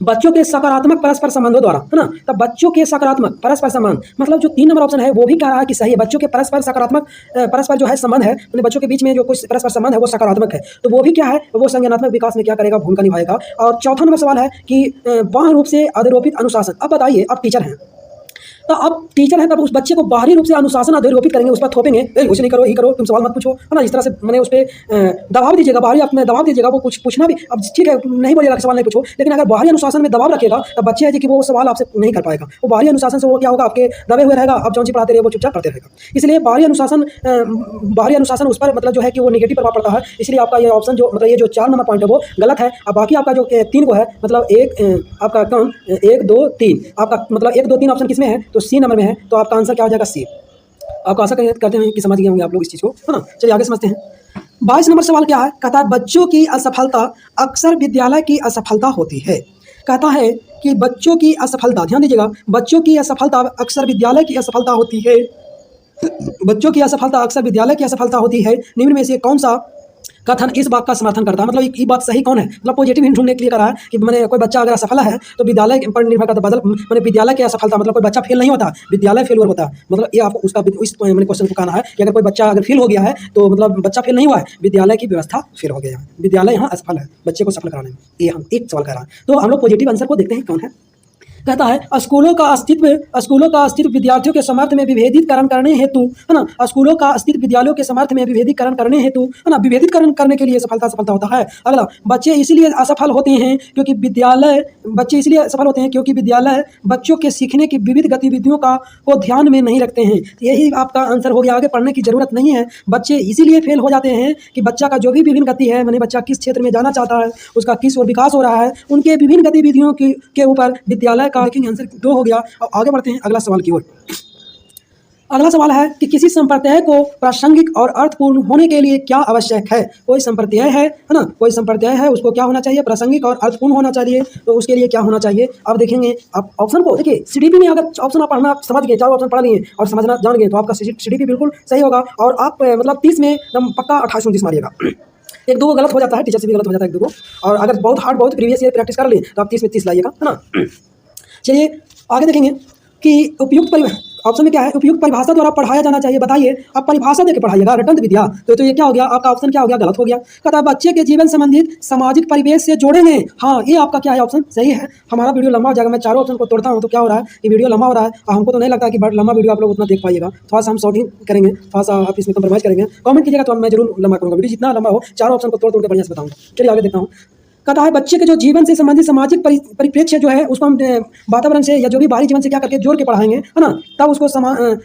बच्चों के सकारात्मक परस्पर संबंधों द्वारा, है ना, तब बच्चों के सकारात्मक परस्पर संबंध, मतलब जो 3 नंबर ऑप्शन है वो भी कह रहा है कि सही है, बच्चों के परस्पर जो है संबंध है, मतलब बच्चों के बीच में जो कुछ परस्पर संबंध है वो सकारात्मक है, तो वो भी क्या है, वो संज्ञानात्मक विकास में क्या करेगा, भूमिका निभाएगा। और चौथा नंबर सवाल है कि बाह्य रूप से अधिरोपित अनुशासन। अब बताइए, आप टीचर हैं तो अब टीचर है तब उस बच्चे को बाहरी रूप से अनुशासन अधिरोपित करेंगे, उस पर थोपेंगे, कुछ नहीं करो, ही करो, तुम सवाल मत पूछो, है ना, इस तरह से मैंने उस पर दबाव दीजिएगा, बाहरी आप में दबाव दीजिएगा, वो कुछ पूछना भी, अब ठीक है नहीं बोलिएगा सवाल नहीं पूछो, लेकिन अगर बाहरी अनुशासन में दबाव रखेगा तब बच्चे है कि वो सवाल आपसे नहीं कर पाएगा। वो बाहरी अनुशासन से वो क्या होगा, आपके दबे हुए रहेगा, आप जौन सी पढ़ाते रहे वो चुपचाप पढ़ते रहेगा। इसलिए बाहरी अनुशासन उस पर मतलब जो है कि वो नेगेटिव प्रभाव पड़ता है, इसलिए आपका ये ऑप्शन जो मतलब ये जो 4 नंबर पॉइंट है वो गलत है। अब बाकी आपका जो 3 को है, मतलब आपका कौन 1 2 3, आपका मतलब 1 2 3 ऑप्शन किसमें है, तो सी नंबर में है, तो आपका आंसर क्या हो जाएगा, सी। आपको आशा करते हैं कि समझ गए होंगे आप लोग इस चीज़ को, है ना। चलिए आगे समझते हैं। 22 नंबर सवाल क्या है, कहता है बच्चों की असफलता अक्सर विद्यालय की असफलता होती है। कहता है कि बच्चों की असफलता, ध्यान दीजिएगा, बच्चों की असफलता अक्सर विद्यालय की असफलता होती है। बच्चों की असफलता अक्सर विद्यालय की असफलता होती है। निम्न में से कौन सा कथन इस बात का समर्थन करता है, मतलब ये बात सही कौन है, मतलब पॉजिटिव हिंट ढूंढने के लिए करा है कि मैंने कोई बच्चा अगर असफल है तो विद्यालय पर निर्भर करता, बदल मैंने विद्यालय की असफलता, मतलब कोई बच्चा फेल नहीं होता, विद्यालय फेल होता है। मतलब ये आपको उसका इस मैंने क्वेश्चन को कहना है कि अगर कोई बच्चा अगर फेल हो गया है तो मतलब बच्चा फेल नहीं हुआ है, विद्यालय की व्यवस्था फेल हो गया है, विद्यालय यहाँ असफल है बच्चे को सफल कराने में। ये हम एक सवाल कर रहा है, तो हम लोग पॉजिटिव आंसर को देखते हैं कौन है। कहता है स्कूलों का अस्तित्व विद्यार्थियों के समर्थ में विभेदीकरण करने हेतु, है ना, स्कूलों का अस्तित्व विद्यालयों के समर्थ में विभेदीकरण करने हेतु, है ना, विभेदीकरण करने के लिए सफलता होता है। अगला, बच्चे इसलिए असफल होते हैं क्योंकि विद्यालय बच्चों के सीखने की विविध गतिविधियों को ध्यान में नहीं रखते हैं। यही आपका आंसर हो गया, आगे पढ़ने की जरूरत नहीं है। बच्चे इसीलिए फेल हो जाते हैं कि बच्चा का जो भी विभिन्न गति है, मैंने बच्चा किस क्षेत्र में जाना चाहता है, उसका किस ओर विकास हो रहा है, उनके विभिन्न गतिविधियों के ऊपर विद्यालय का आंसर 2 हो गया। अब आगे बढ़ते हैं अगला सवाल की ओर। अगला सवाल है कि किसी संप्रत्यय को प्रासंगिक और अर्थपूर्ण होने के लिए क्या आवश्यक है। कोई संप्रत्यय है ना, कोई संप्रत्यय है, उसको क्या होना चाहिए, प्रासंगिक और अर्थपूर्ण होना चाहिए। तो उसके लिए क्या होना चाहिए, अब देखेंगे। आप ऑप्शन को देखिए, सीडीपी में अगर ऑप्शन आप पढ़ना समझ गए, 4 ऑप्शन पढ़ लिए और समझना जान गए, तो आपका सीडीपी बिल्कुल सही होगा। और आप मतलब 30 में एकदम पक्का 28-29 मारिएगा। 1-2 को गलत हो जाता है, टीचर से भी गलत हो जाता है 1-2 को, और अगर बहुत हार्ड, बहुत प्रीवियस ईयर प्रैक्टिस कर लिए तो आप 30 में 30 लाइएगा, है ना। चलिए आगे देखेंगे कि उपयुक्त ऑप्शन में क्या है, उपयुक्त परिभाषा द्वारा पढ़ाया जाना चाहिए। बताइए, आप परिभाषा देकर पढ़ाइएगा, रटंत विद्या, तो ये क्या हो गया, आपका ऑप्शन क्या हो गया, गलत हो गया। कहता है बच्चे के जीवन संबंधित सामाजिक परिवेश से जोड़ेंगे। हाँ, ये आपका क्या है, ऑप्शन सही है। हमारा वीडियो लंबा हो जाएगा, मैं 4 ऑप्शन को तोड़ता हूँ तो क्या हो रहा है कि वीडियो लंबा हो रहा है, और हमको तो नहीं लगता कि लंबा वीडियो आप लोग उतना देख पाइएगा। थोड़ा सा हम शॉर्टिंग करेंगे, थोड़ा सा आप इसमें कंप्रोमाइज करेंगे, कमेंट कीजिएगा तो मैं जरूर लंबा करूँगा वीडियो, जितना लंबा हो 4 ऑप्शन को तोड़ के बढ़िया से बताऊँगा। चलिए आगे देखता हूँ। कहता है बच्चे के जो जीवन से संबंधित सामाजिक परिप्रेक्ष्य जो है, उसको हम वातावरण से या जो भी बाहरी जीवन से क्या करके जोड़ के पढ़ाएंगे, है ना, तब उसको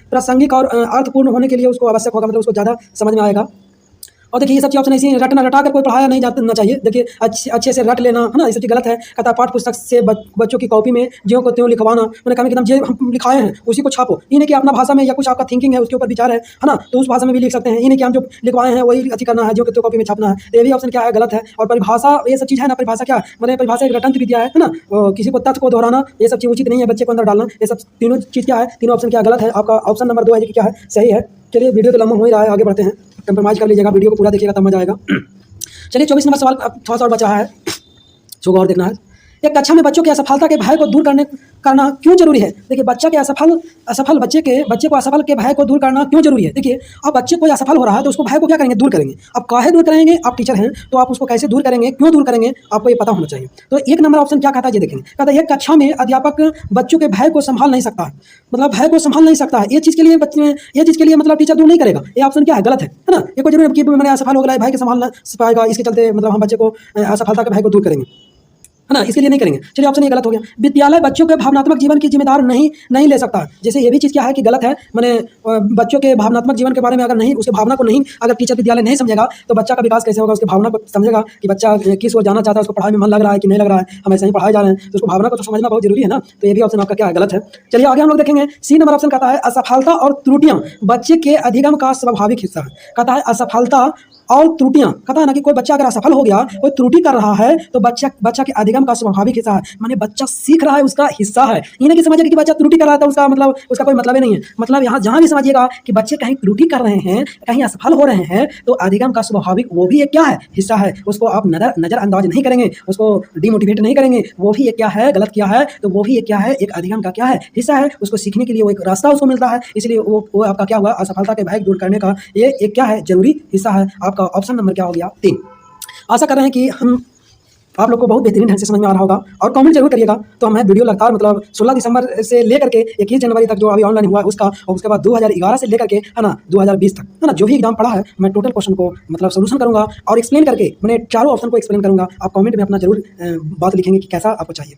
प्रासंगिक और अर्थपूर्ण होने के लिए उसको आवश्यक होगा, मतलब उसको ज़्यादा समझ में आएगा। और देखिए, ये सब चीज़ ऑप्शन ऐसी रटा कर कोई पढ़ाया नहीं जाना चाहिए। देखिए, अच्छे से रट लेना, है ना, ये सब चीज़ गलत है। कहता है पाठ पुस्तक से बच्चों की कॉपी में ज्यों को त्यों लिखवाना, मैंने कहा कि एकदम जो हम लिखाए हैं उसी को छापो। ये नहीं कि अपना भाषा में या कुछ आपका थिंकिंग है उसके ऊपर विचार है ना, तो उस भाषा में भी लिख सकते हैं। ये नहीं कि हम जो लिखवाए हैं वही अच्छी करना है, जो त्यों कॉपी में छापना है। तो ये भी ऑप्शन क्या है, गलत है। और परिभाषा, ये सब चीज़ है ना, परिभाषा क्या मैंने परिभाषा एक रटंत विद्या है ना, किसी को तथ्य को दोहराना, ये सब चीज़ उचित नहीं है, बच्चे को अंदर डालना। ये सब तीनों चीज़ क्या है, तीनों ऑप्शन क्या गलत है। आपका ऑप्शन नंबर 2 है कि क्या है, सही है। चलिए, वीडियो तो लंबा हो ही रहा है, आगे बढ़ते हैं। कंप्रोमाइज कर लीजिएगा, वीडियो को पूरा देखिएगा तब मजा आएगा। चलिए 24 नंबर सवाल थोड़ा सा और बचा है, जो और देखना है। एक कक्षा में बच्चों की असफलता के भय को दूर करना क्यों जरूरी है। देखिए, बच्चा के असफल बच्चे को असफल के भय को दूर करना क्यों जरूरी है। देखिए, अब बच्चे कोई असफल हो रहा है तो उसको भय को क्या करेंगे, दूर करेंगे। अब काहे दूर करेंगे, आप टीचर हैं तो आप उसको कैसे दूर करेंगे, क्यों दूर करेंगे, आपको ये पता होना चाहिए। तो 1 नंबर ऑप्शन क्या कहता है, ये देखेंगे। कहता है एक कक्षा में अध्यापक बच्चों के भय को संभाल नहीं सकता है, मतलब भय को संभाल नहीं सकता है। ये चीज़ के लिए मतलब टीचर दूर नहीं करेगा। ये ऑप्शन क्या है, गलत है ना। ये कोई जरूरी कि मैंने असफल हो गया भय के संभाल ना पाएगा, इसके चलते मतलब हम बच्चे को असफलता के भय को दूर करेंगे, है ना, इसके लिए नहीं करेंगे। चलिए ऑप्शन ये गलत हो गया। विद्यालय बच्चों के भावनात्मक जीवन की जिम्मेदार नहीं ले सकता। जैसे ये भी चीज़ क्या है कि गलत है। मैंने बच्चों के भावनात्मक जीवन के बारे में अगर नहीं, उसके भावना को नहीं अगर टीचर विद्यालय नहीं समझेगा तो बच्चा का विकास कैसे होगा। उसकी भावना को समझेगा कि बच्चा किस ओर जाना चाहता है, उसको पढ़ाई में मन लग रहा है कि नहीं लग रहा है, हम ऐसे ही पढ़ाए जा रहे हैं, तो उसको भावना को तो समझना बहुत जरूरी है ना। तो ये भी ऑप्शन आपका क्या है, गलत है। चलिए आगे हम लोग देखेंगे। सी नंबर ऑप्शन कहता है असफलता और त्रुटियां बच्चे के अधिगम का स्वाभाविक हिस्सा है। कहता है असफलता और त्रुटियां, कहता है ना कि कोई बच्चा अगर असफल हो गया, कोई त्रुटि कर रहा है तो बच्चा के अधिगम का स्वाभाविक हिस्सा है, माने बच्चा सीख रहा है, उसका हिस्सा है। ये नहीं कि समझिए कि बच्चा त्रुटि कर रहा है तो उसका मतलब उसका कोई मतलब ही नहीं है। मतलब यहाँ जहाँ भी समझिएगा कि बच्चे कहीं त्रुटि कर रहे हैं, कहीं असफल हो रहे हैं, तो अधिगम का स्वाभाविक वो भी एक क्या है, हिस्सा है। उसको आप नजरअंदाज नहीं करेंगे, उसको डिमोटिवेट नहीं करेंगे। वो भी एक क्या है, गलत किया है तो वो भी एक क्या है, एक अधिगम का क्या है, हिस्सा है। उसको सीखने के लिए वो एक रास्ता उसको मिलता है, इसलिए वो आपका क्या हुआ, असफलता के भय दूर करने का ये एक क्या है, जरूरी हिस्सा है। आपका ऑप्शन नंबर क्या हो गया, 3। आशा कर रहे हैं कि आप लोग को बहुत बेहतरीन ढंग से समझ में आ रहा होगा, और कमेंट जरूर करिएगा। तो मैं वीडियो लगातार मतलब 16 दिसंबर से लेकर के 21 जनवरी तक जो अभी ऑनलाइन हुआ है उसका, और उसके बाद 2011 से लेकर के, है ना, 2020 तक, है ना, जो भी एग्जाम पढ़ा है मैं टोटल क्वेश्चन को मतलब सोल्यूशन करूंगा और एक्सप्लेन करके मैंने चारों ऑप्शन को एक्सप्लेन करूंगा। आप कमेंट में अपना जरूर बात लिखेंगे कि कैसा आपको चाहिए।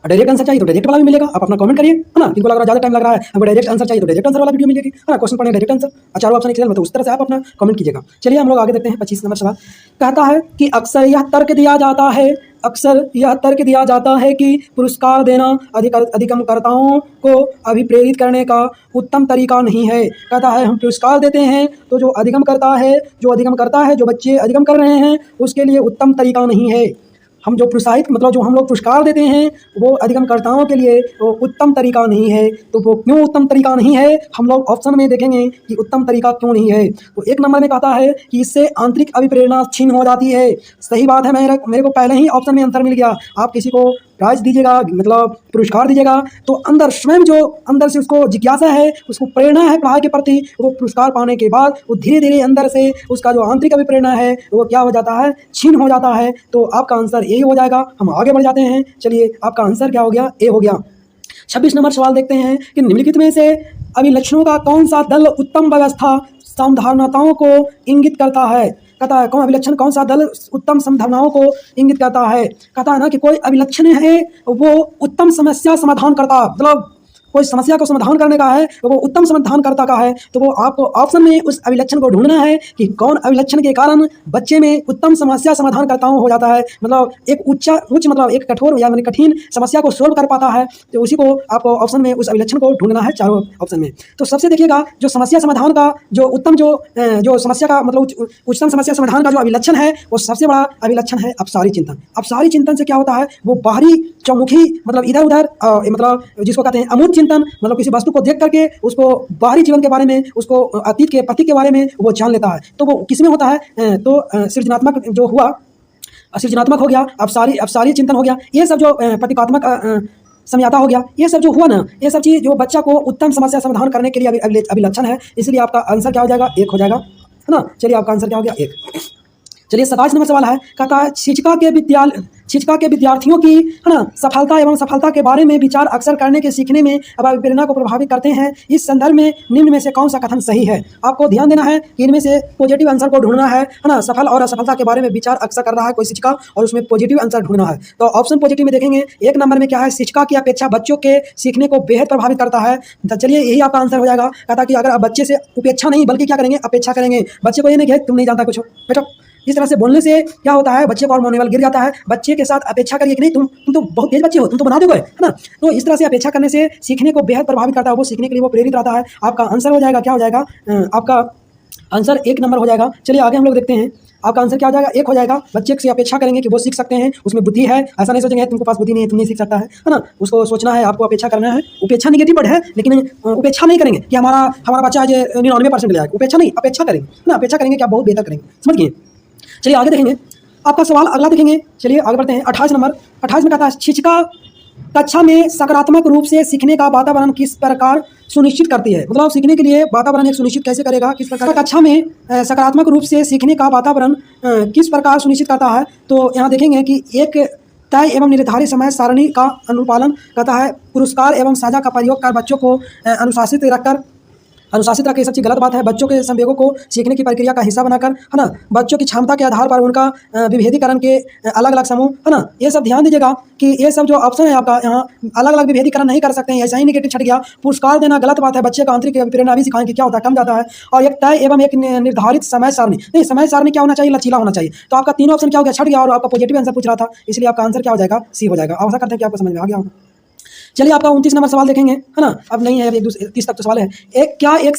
डायरेक्ट आंसर चाहिए तो डायरेक्ट वाला भी मिलेगा, आप अपना कमेंट करिए, है ना। किनको लग रहा है ज़्यादा टाइम लग रहा है, हमको डायरेक्ट आंसर चाहिए तो डायरेक्ट आंसर वाला वीडियो मिलेगी, है ना। क्वेश्चन पढ़ने डायरेक्ट आंसर चारों ऑप्शन एक्सेल में, तो उस तरह से आप अपना कमेंट कीजिएगा। चलिए हम लोग आगे देखते हैं 25 नंबर सवाल। कहता है कि अक्सर यह तर्क दिया जाता है, अक्सर यह तर्क दिया जाता है कि पुरस्कार देना अधिगमकर्ताओं को अभिप्रेरित करने का उत्तम तरीका नहीं है। कहता है हम पुरस्कार देते हैं तो जो अधिगम करता है, जो बच्चे अधिगम कर रहे हैं उसके लिए उत्तम तरीका नहीं है। हम जो प्रोत्साहित मतलब जो हम लोग पुरस्कार देते हैं वो अधिगमकर्ताओं के लिए वो उत्तम तरीका नहीं है। तो वो क्यों उत्तम तरीका नहीं है, हम लोग ऑप्शन में देखेंगे कि उत्तम तरीका क्यों नहीं है। तो एक नंबर में कहता है कि इससे आंतरिक अभिप्रेरणा छीन हो जाती है। सही बात है, मेरे को पहले ही ऑप्शन में आंसर मिल गया। आप किसी को प्राइज दीजिएगा, मतलब पुरस्कार दीजिएगा, तो अंदर स्वयं जो अंदर से उसको जिज्ञासा है, उसको प्रेरणा है पढ़ाई के प्रति, वो पुरस्कार पाने के बाद वो धीरे धीरे अंदर से उसका जो आंतरिक अभिप्रेरणा है वो क्या हो जाता है, छीन हो जाता है। तो आपका आंसर ए हो जाएगा। हम आगे बढ़ जाते हैं। चलिए आपका आंसर क्या हो गया, ए हो गया। 26 नंबर सवाल देखते हैं कि निम्नलिखित में से अभिलक्षणों का कौन सा दल उत्तम व्यवस्था संधारणाताओं को इंगित करता है। कहता है कौन अभिलक्षण, कौन सा दल उत्तम संभावनाओं को इंगित करता है। कहता है ना कि कोई अभिलक्षण है वो उत्तम समस्या समाधान करता, मतलब कोई समस्या को समाधान करने का है तो वो उत्तम समाधानकर्ता का है। तो वो आपको ऑप्शन में उस अभिलक्षण को ढूंढना है कि कौन अभिलक्षण के कारण बच्चे में उत्तम समस्या समाधानकर्ताओं हो जाता है, मतलब एक उच्च मतलब एक कठोर या कठिन समस्या को सोल्व कर पाता है। तो उसी को आपको ऑप्शन में उस अभिलक्षण को ढूंढना है चारों ऑप्शन में। तो सबसे देखिएगा जो समस्या समाधान का जो उत्तम जो समस्या का मतलब उच्चतम समस्या समाधान का जो अभिलक्षण है वो सबसे बड़ा अभिलक्षण है अपसारी चिंतन। अपसारी चिंतन से क्या होता है, वो बाहरी चौमुखी मतलब इधर उधर मतलब जिसको कहते हैं अमूर्त चिंतन, मतलब किसी वस्तु को देख करके उसको बाहरी जीवन के बारे में, उसको अतीत के प्रतीक के बारे में वो जान लेता है। तो वो किसमें होता है, तो सृजनात्मक जो हुआ, सृजनात्मक हो गया, अपसारी चिंतन हो गया, ये सब जो प्रतीकात्मक समझाता हो गया, ये सब जो हुआ ना, ये सब चीज़ जो बच्चा को उत्तम समस्या समाधान करने के लिए अभिलक्षण है। इसलिए आपका आंसर क्या हो जाएगा, एक हो जाएगा, है ना। चलिए आपका आंसर क्या हो गया, एक। चलिए 27 नंबर सवाल है। कहता है शिक्षिका के विद्यार्थियों की, है ना, सफलता एवं सफलता के बारे में विचार अक्सर करने के सीखने में प्रेरणा को प्रभावित करते हैं। इस संदर्भ में निम्न में से कौन सा कथन सही है। आपको ध्यान देना है कि इनमें से पॉजिटिव आंसर को ढूंढना है ना। सफल और असफलता के बारे में विचार अक्सर कर रहा है कोई शिक्षिका और उसमें पॉजिटिव आंसर ढूंढना है। तो ऑप्शन पॉजिटिव में देखेंगे, एक नंबर में क्या है, शिक्षिका की अपेक्षा बच्चों के सीखने को बेहद प्रभावित करता है। चलिए यही आपका आंसर हो जाएगा। कहता कि अगर आप बच्चे से उपेक्षा नहीं बल्कि क्या करेंगे, अपेक्षा करेंगे। बच्चे को ये नहीं कि तुम नहीं जानता कुछ, बेटा इस तरह से बोलने से क्या होता है, बच्चे का और मनोबल गिर जाता है। बच्चे के साथ अपेक्षा करिए कि नहीं तुम तो बहुत तेज बच्चे हो, तुम तो बना दोगे, है ना। तो इस तरह से अपेक्षा करने से सीखने को बेहद प्रभावित करता है, वो सीखने के लिए वो प्रेरित रहता है। आपका आंसर हो जाएगा, क्या हो जाएगा, आपका आंसर एक नंबर हो जाएगा। चलिए आगे हम लोग देखते हैं, आपका आंसर क्या हो जाएगा, एक हो जाएगा। बच्चे से अपेक्षा करेंगे कि वो सीख सकते हैं, उसमें बुद्धि है, ऐसा नहीं सोचेंगे तुमको पास बुद्धि नहीं है, तुम नहीं सीख सकता है ना। उसको सोचना है, आपको अपेक्षा करना है। उपेक्षा निगेटिव वर्ड है, लेकिन उपेक्षा नहीं करेंगे कि हमारा बच्चा आज 99% ले जाएगा, उपेक्षा नहीं, अपेक्षा करेंगे ना। अपेक्षा करेंगे कि आप बहुत बेहतर करेंगे, समझ गए। चलिए आगे देखेंगे, आपका सवाल अगला देखेंगे। चलिए आगे बढ़ते हैं। 28 नंबर, 28 में कहता है शिक्षिका कक्षा में सकारात्मक रूप से सीखने का वातावरण किस प्रकार सुनिश्चित करती है। मतलब सीखने के लिए वातावरण एक सुनिश्चित कैसे करेगा, किस प्रकार कक्षा में सकारात्मक रूप से सीखने का वातावरण किस प्रकार सुनिश्चित करता है। तो यहाँ देखेंगे कि एक तय एवं निर्धारित समय सारणी का अनुपालन करता है, पुरस्कार एवं साझा का प्रयोग कर बच्चों को अनुशासित रख, ये सब चीज़ गलत बात है। बच्चों के संवेगों को सीखने की प्रक्रिया का हिस्सा बनाकर, है ना, बच्चों की क्षमता के आधार पर उनका विभेदीकरण के अलग अलग समूह, है ना, ये सब ध्यान दीजिएगा कि ये सब जो ऑप्शन है आपका यहाँ अलग अलग विभेदीकरण नहीं कर सकते हैं, ऐसा ही निगेटिव छट गया। पुरस्कार देना गलत बात है, बच्चे का आंतरिक प्रेरणा भी सिखाएंगे क्या होता है, कम जाता है। और एक तय एवं एक निर्धारित समय सारणी, नहीं समय सारणी क्या होना चाहिए, लचीला होना चाहिए। तो आपका तीनों ऑप्शन क्या हो गया, छट गया और आपका पॉजिटिव आंसर पूछ रहा था, इसलिए आपका आंसर क्या हो जाएगा, सी हो जाएगा। आशा करते हैं कि आपको समझ में आ गया होगा। चलिए आपका 29 नंबर सवाल देखेंगे, है ना। अब नहीं है, 30 तक तो सवाल है। क्या एक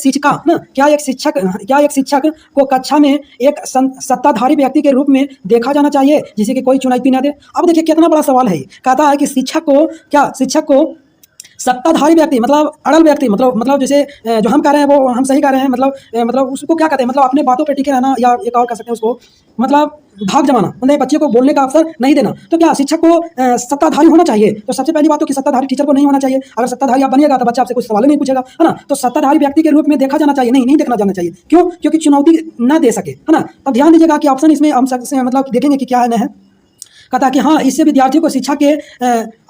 शिक्षक को कक्षा में एक सत्ताधारी व्यक्ति के रूप में देखा जाना चाहिए जिसे कि कोई चुनौती ना दे। अब देखिए कितना बड़ा सवाल है। कहता है कि शिक्षक को सत्ताधारी व्यक्ति मतलब अड़ल व्यक्ति, मतलब जैसे जो हम कह रहे हैं वो हम सही कह रहे हैं, मतलब उसको क्या कहते हैं, मतलब अपने बातों पे टिके रहना, या एक और कह सकते हैं उसको मतलब भाग जमाना, मतलब बच्चे को बोलने का अवसर नहीं देना। तो क्या शिक्षक को सत्ताधारी होना चाहिए। तो सबसे पहली बात तो कि सत्ताधारी टीचर को नहीं होना चाहिए। अगर सत्ताधारी आप बनिएगा तो बच्चा आपसे कुछ सवाल नहीं पूछेगा, है ना। तो सत्ताधारी व्यक्ति के रूप में देखा जाना चाहिए, नहीं देखना जाना चाहिए। क्यों, क्योंकि चुनौती ना दे सके, है ना। तब ध्यान दीजिएगा कि ऑप्शन इसमें हम मतलब देखेंगे कि क्या है, न है। कहता है कि हाँ, इससे विद्यार्थियों को शिक्षा के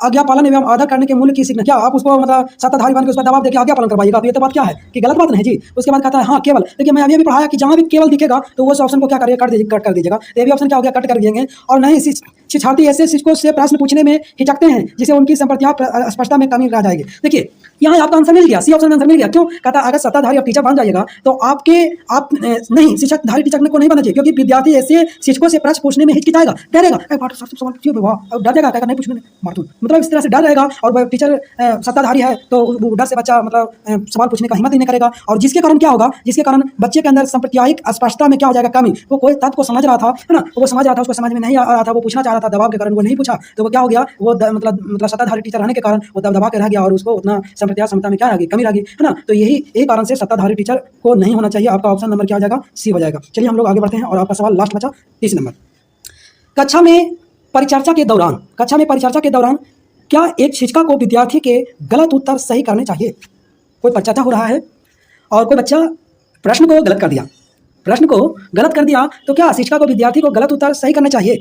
आज्ञा पालन एवं आदर करने के मूल्य की सीखना। क्या आप उसको मतलब सत्ताधारी बन के उस पर दबाव देकर आज्ञा पालन करवाइएगा? तो ये तो बात क्या है कि गलत बात नहीं जी। उसके बाद कहता है हाँ केवल, देखिए मैं अभी पढ़ाया कि जहाँ भी केवल दिखेगा तो उस ऑप्शन को क्या करिए, कट कर दीजिएगा। तो ये भी ऑप्शन क्या हो गया, कट कर दिएंगे। और नहीं, शिक्षार्थी ऐसे शिक्षकों से प्रश्न पूछने में हिचकते हैं जिसे उनकी संप्रत्याय स्पष्टता में कमी रह जाएगी। देखिए यहाँ आपका आंसर मिल गया, सी ऑप्शन में आंसर मिल गया। क्यों? कहता है अगर सत्ताधारी और टीचर बन जाइएगा तो आप नहीं, शिक्षकधारी टीचर को नहीं बनना चाहिए, क्योंकि विद्यार्थी ऐसे शिक्षकों से प्रश्न पूछने में हिचकिचाएगा, डरेगा, डर जाएगा, कहेगा नहीं पूछने मार दूं, मतलब इस तरह से डर जाएगा। और टीचर सत्ताधारी है तो वो डर से बच्चा मतलब सवाल पूछने का हिम्मत ही नहीं करेगा। और जिसके कारण क्या होगा, जिसके कारण बच्चे के अंदर सांप्रदायिक स्पष्टता में क्या हो जाएगा, कमी। वो कोई तत्व को समझ रहा था, है ना, वो समझ रहा था, उसको समझ में नहीं आ रहा था, वो पूछना चाह रहा था, दबाव के कारण वो नहीं पूछा, तो वो क्या हो गया, वो मतलब सत्ताधारी टीचर रहने के कारण वो दबा के रह गया और उसको उतना सांप्रदायिक क्षमता में क्या रह गई, कमी रह गई, है ना। तो यही कारण से सत्ताधारी टीचर को नहीं होना चाहिए। आपका ऑप्शन नंबर क्या हो जाएगा, सी हो जाएगा। चलिए हम लोग आगे बढ़ते हैं और आपका सवाल लास्ट बचा 30 नंबर। कक्षा में परिचर्चा के दौरान क्या एक शिक्षिका को विद्यार्थी के गलत उत्तर सही करने चाहिए? कोई परिचर्चा हो रहा है और कोई बच्चा प्रश्न को गलत कर दिया तो क्या शिक्षिका को विद्यार्थी को गलत उत्तर सही करना चाहिए?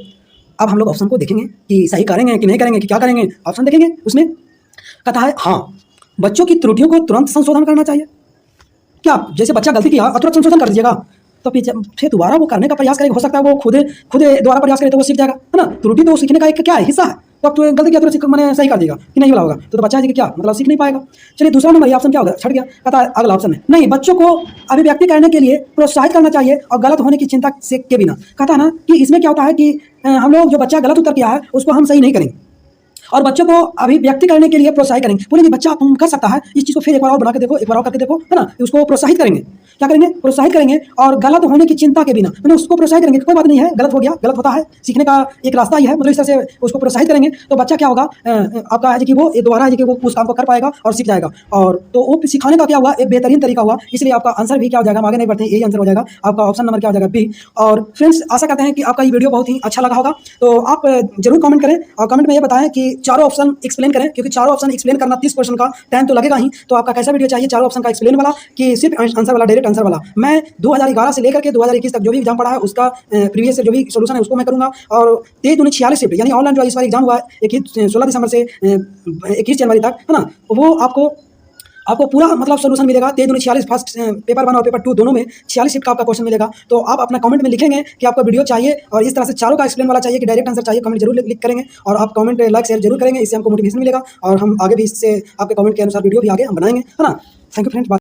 अब हम लोग ऑप्शन को देखेंगे कि सही करेंगे कि नहीं करेंगे, कि क्या करेंगे। ऑप्शन देखेंगे, उसमें कहता है हाँ, बच्चों की त्रुटियों को तुरंत संशोधन करना चाहिए। क्या जैसे बच्चा गलती किया और तुरंत संशोधन कर दीजिएगा तो फिर दोबारा वो करने का प्रयास करेगा, हो सकता है वो खुद दोबारा प्रयास करे तो वो सीख जाएगा, है ना। त्रुटि तो सीखने का एक क्या है, हिस्सा है। तो अब गलती किया तो मैंने सही कर देगा कि नहीं वाला होगा तो बच्चा है कि क्या मतलब सीख नहीं पाएगा। चलिए दूसरा नंबर ये ऑप्शन क्या होगा, छट गया। कहता है अगला ऑप्शन है नहीं, बच्चों को अभिव्यक्ति करने के लिए प्रोत्साहित करना चाहिए और गलत होने की चिंता से के बिना। कहता है ना कि इसमें क्या होता है कि हम लोग जो बच्चा गलत उत्तर किया है उसको हम सही नहीं करेंगे और बच्चों को अभिव्यक्ति करने के लिए प्रोत्साहित करेंगे। बोलेंगे बच्चा कर सकता है इस चीज़ को, फिर एक बार और बना के देखो, एक बार और करके देखो, है ना। उसको प्रोत्साहित करेंगे, क्या करेंगे, प्रोत्साहित करेंगे और गलत होने की चिंता के बिना, मैंने उसको प्रोत्साहित करेंगे, कोई बात नहीं है, गलत हो गया, गलत होता है, सीखने का एक रास्ता ही है, मतलब इस तरह से उसको प्रोत्साहित करेंगे तो बच्चा क्या होगा, आपका है कि वो दोबारा है कि वो उस काम को कर पाएगा और सीख जाएगा। और तो वो सिखाने का क्या हुआ, एक बेहतरीन तरीका हुआ। इसलिए आपका आंसर भी क्या हो जाएगा, हम आगे नहीं बढ़ते हैं, यही आंसर हो जाएगा आपका ऑप्शन नंबर क्या हो जाएगा, बी। और फ्रेंड्स आशा करते हैं कि आपका ये वीडियो बहुत ही अच्छा लगा होगा, तो आप जरूर कमेंट करें और कमेंट में ये बताएं कि चारों ऑप्शन एक्सप्लेन करें, क्योंकि चारों ऑप्शन एक्सप्लेन करना 30 क्वेश्चन का टाइम तो लगेगा ही। तो आपका कैसा वीडियो चाहिए, चारों ऑप्शन का एक्सप्लेन वाला कि सिर्फ आंसर वाला, डायरेक्ट आंसर वाला। मैं 2011 से लेकर के 2021 तक जो भी एग्जाम पढ़ा है उसका प्रीवियस जो भी सोल्यूशन है उसको मैं करूंगा। और 23-46 शिफ्ट यानी ऑनलाइन जो इस बार एग्जाम हुआ है 16 दिसंबर से 21 जनवरी तक, है ना, वो आपको पूरा मतलब सोल्यूशन मिलेगा। 23-46 फर्स्ट पेपर 1 और पेपर 2 दोनों में 46 शिफ्ट का आपका क्वेश्चन मिलेगा। तो आप अपना कमेंट में लिखेंगे कि आपको वीडियो चाहिए और इस तरह से चारों का एक्सप्लेन वाला चाहिए कि डायरेक्ट आंसर चाहिए, कमेंट जरूर लिख करेंगे और आप कमेंट लाइक शेयर जरूर करेंगे, इससे हमको मोटिवेशन मिलेगा और हम आगे भी इससे आपके कमेंट के अनुसार वीडियो भी आगे हम बनाएंगे, है ना। Thank you friends.